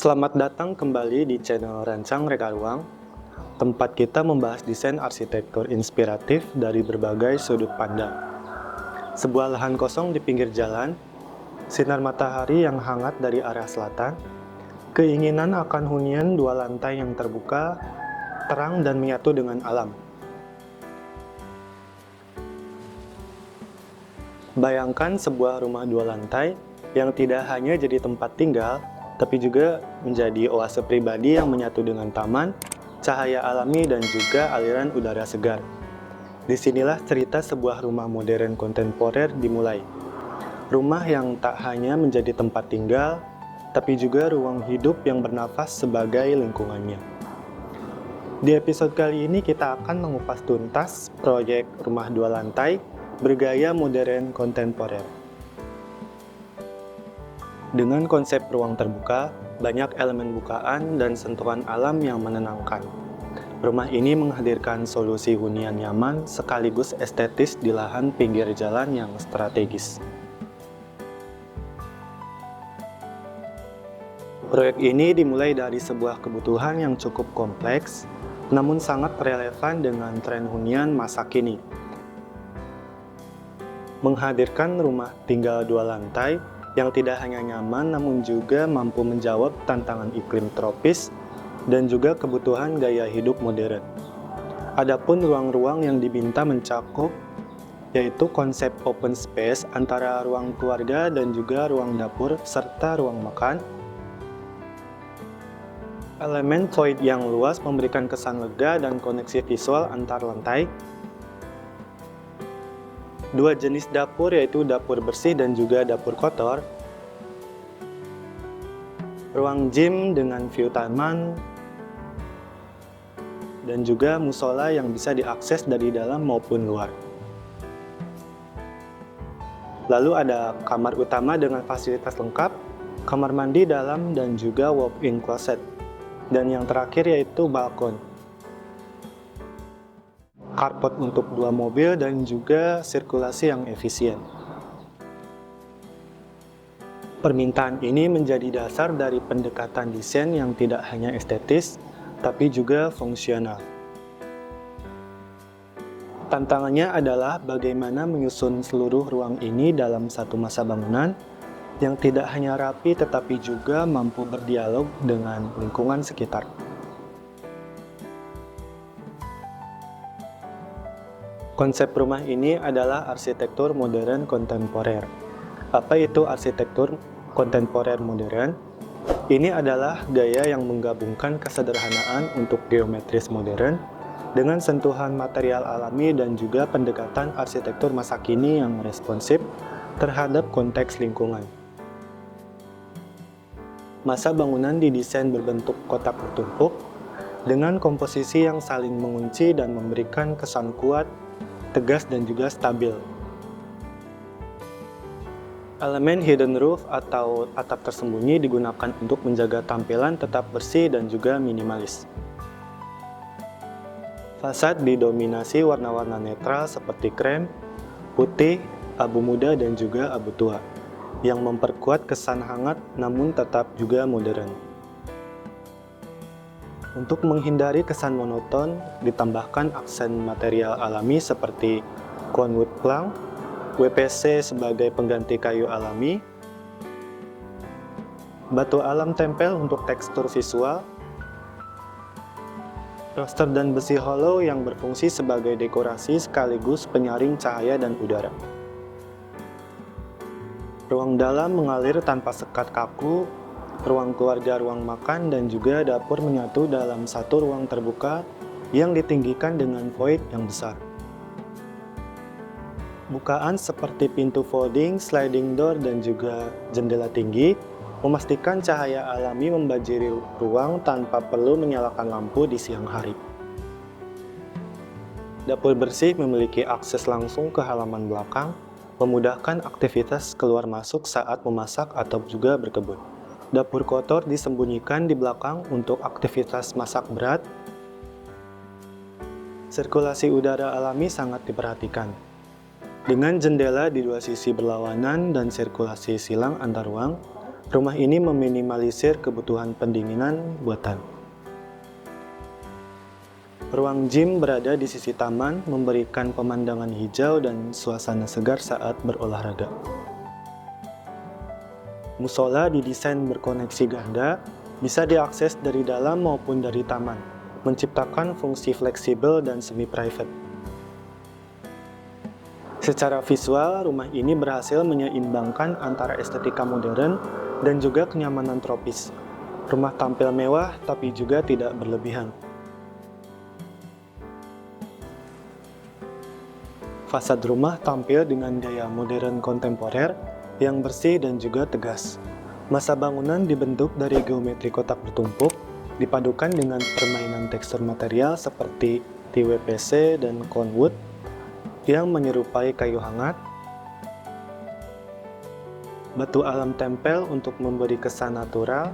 Selamat datang kembali di channel Rancang Reka Ruang, tempat kita membahas desain arsitektur inspiratif dari berbagai sudut pandang. Sebuah lahan kosong di pinggir jalan, sinar matahari yang hangat dari arah selatan, keinginan akan hunian dua lantai yang terbuka, terang dan menyatu dengan alam. Bayangkan sebuah rumah dua lantai yang tidak hanya jadi tempat tinggal, tapi juga menjadi oase pribadi yang menyatu dengan taman, cahaya alami, dan juga aliran udara segar. Disinilah cerita sebuah rumah modern kontemporer dimulai. Rumah yang tak hanya menjadi tempat tinggal, tapi juga ruang hidup yang bernafas sebagai lingkungannya. Di episode kali ini kita akan mengupas tuntas proyek rumah dua lantai bergaya modern kontemporer. Dengan konsep ruang terbuka, banyak elemen bukaan dan sentuhan alam yang menenangkan. Rumah ini menghadirkan solusi hunian nyaman sekaligus estetis di lahan pinggir jalan yang strategis. Proyek ini dimulai dari sebuah kebutuhan yang cukup kompleks, namun sangat relevan dengan tren hunian masa kini. Menghadirkan rumah tinggal dua lantai yang tidak hanya nyaman namun juga mampu menjawab tantangan iklim tropis dan juga kebutuhan gaya hidup modern. Adapun ruang-ruang yang diminta mencakup yaitu konsep open space antara ruang keluarga dan juga ruang dapur serta ruang makan. Elemen void yang luas memberikan kesan lega dan koneksi visual antar lantai. Dua jenis dapur yaitu dapur bersih dan juga dapur kotor. Ruang gym dengan view taman. Dan juga musola yang bisa diakses dari dalam maupun luar. Lalu ada kamar utama dengan fasilitas lengkap, kamar mandi dalam dan juga walk-in closet. Dan yang terakhir yaitu balkon. Carport untuk dua mobil dan juga sirkulasi yang efisien. Permintaan ini menjadi dasar dari pendekatan desain yang tidak hanya estetis, tapi juga fungsional. Tantangannya adalah bagaimana menyusun seluruh ruang ini dalam satu masa bangunan yang tidak hanya rapi tetapi juga mampu berdialog dengan lingkungan sekitar. Konsep rumah ini adalah arsitektur modern kontemporer. Apa itu arsitektur kontemporer modern? Ini adalah gaya yang menggabungkan kesederhanaan untuk geometris modern dengan sentuhan material alami dan juga pendekatan arsitektur masa kini yang responsif terhadap konteks lingkungan. Masa bangunan didesain berbentuk kotak bertumpuk dengan komposisi yang saling mengunci dan memberikan kesan kuat, tegas dan juga stabil. Elemen hidden roof atau atap tersembunyi digunakan untuk menjaga tampilan tetap bersih dan juga minimalis. Fasad didominasi warna-warna netral seperti krem, putih, abu muda dan juga abu tua, yang memperkuat kesan hangat namun tetap juga modern. Untuk menghindari kesan monoton, ditambahkan aksen material alami seperti Conwood plank, WPC sebagai pengganti kayu alami, batu alam tempel untuk tekstur visual, roster dan besi hollow yang berfungsi sebagai dekorasi sekaligus penyaring cahaya dan udara. Ruang dalam mengalir tanpa sekat kaku, ruang keluarga, ruang makan, dan juga dapur menyatu dalam satu ruang terbuka yang ditinggikan dengan void yang besar. Bukaan seperti pintu folding, sliding door, dan juga jendela tinggi memastikan cahaya alami membanjiri ruang tanpa perlu menyalakan lampu di siang hari. Dapur bersih memiliki akses langsung ke halaman belakang, memudahkan aktivitas keluar masuk saat memasak atau juga berkebun. Dapur kotor disembunyikan di belakang untuk aktivitas masak berat. Sirkulasi udara alami sangat diperhatikan. Dengan jendela di dua sisi berlawanan dan sirkulasi silang antar ruang, Rumah ini meminimalisir kebutuhan pendinginan buatan. Ruang gym berada di sisi taman, memberikan pemandangan hijau dan suasana segar saat berolahraga. Musola didesain berkoneksi ganda, bisa diakses dari dalam maupun dari taman, menciptakan fungsi fleksibel dan semi-private. Secara visual, rumah ini berhasil menyeimbangkan antara estetika modern dan juga kenyamanan tropis. Rumah tampil mewah tapi juga tidak berlebihan. Fasad rumah tampil dengan gaya modern kontemporer yang bersih dan juga tegas. Masa bangunan dibentuk dari geometri kotak bertumpuk, dipadukan dengan permainan tekstur material seperti TWPC dan Conwood yang menyerupai kayu hangat, batu alam tempel untuk memberi kesan natural,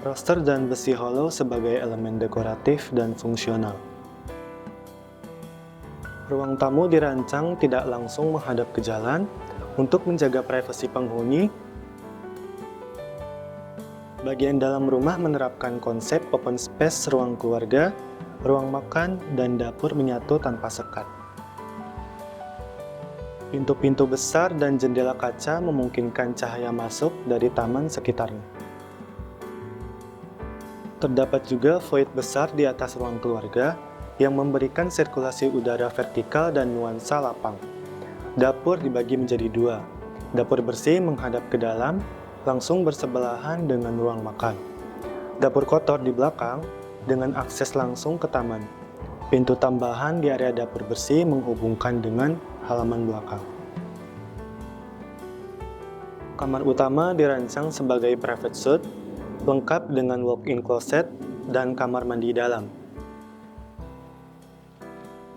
roster dan besi hollow sebagai elemen dekoratif dan fungsional. Ruang tamu dirancang tidak langsung menghadap ke jalan untuk menjaga privasi penghuni. Bagian dalam rumah menerapkan konsep open space ruang keluarga, ruang makan, dan dapur menyatu tanpa sekat. Pintu-pintu besar dan jendela kaca memungkinkan cahaya masuk dari taman sekitarnya. Terdapat juga void besar di atas ruang keluarga yang memberikan sirkulasi udara vertikal dan nuansa lapang. Dapur dibagi menjadi dua. Dapur bersih menghadap ke dalam, langsung bersebelahan dengan ruang makan. Dapur kotor di belakang, dengan akses langsung ke taman. Pintu tambahan di area dapur bersih menghubungkan dengan halaman belakang. Kamar utama dirancang sebagai private suite, lengkap dengan walk-in closet dan kamar mandi dalam.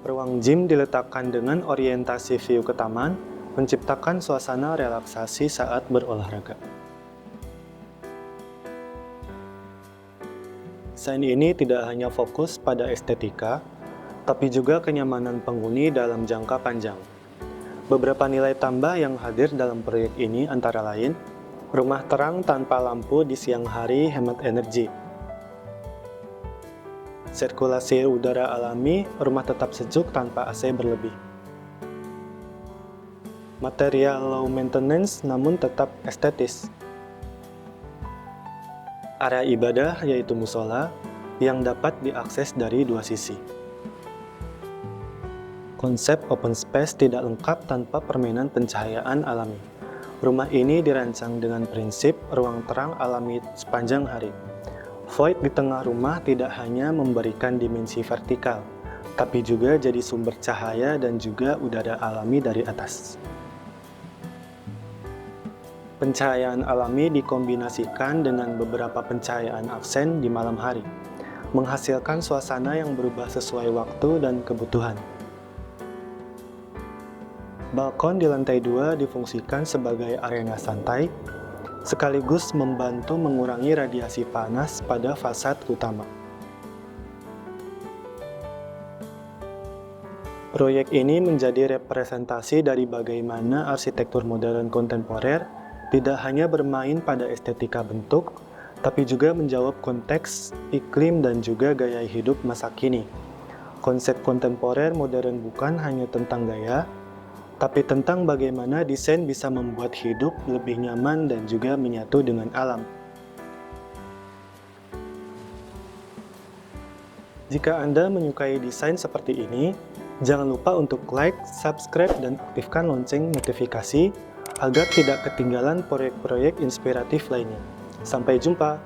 Ruang gym diletakkan dengan orientasi view ke taman, menciptakan suasana relaksasi saat berolahraga. Desain ini tidak hanya fokus pada estetika, tapi juga kenyamanan penghuni dalam jangka panjang. Beberapa nilai tambah yang hadir dalam proyek ini antara lain, rumah terang tanpa lampu di siang hari hemat energi. Sirkulasi udara alami, rumah tetap sejuk tanpa AC berlebih. Material low maintenance namun tetap estetis. Area ibadah yaitu musola yang dapat diakses dari dua sisi. Konsep open space tidak lengkap tanpa permainan pencahayaan alami. Rumah ini dirancang dengan prinsip ruang terang alami sepanjang hari. Void di tengah rumah tidak hanya memberikan dimensi vertikal, tapi juga jadi sumber cahaya dan juga udara alami dari atas. Pencahayaan alami dikombinasikan dengan beberapa pencahayaan aksen di malam hari, menghasilkan suasana yang berubah sesuai waktu dan kebutuhan. Balkon di lantai 2 difungsikan sebagai arena santai, sekaligus membantu mengurangi radiasi panas pada fasad utama. Proyek ini menjadi representasi dari bagaimana arsitektur modern kontemporer tidak hanya bermain pada estetika bentuk, tapi juga menjawab konteks, iklim, dan juga gaya hidup masa kini. Konsep kontemporer modern bukan hanya tentang gaya, tapi tentang bagaimana desain bisa membuat hidup lebih nyaman dan juga menyatu dengan alam. Jika Anda menyukai desain seperti ini, jangan lupa untuk like, subscribe, dan aktifkan lonceng notifikasi agar tidak ketinggalan proyek-proyek inspiratif lainnya. Sampai jumpa!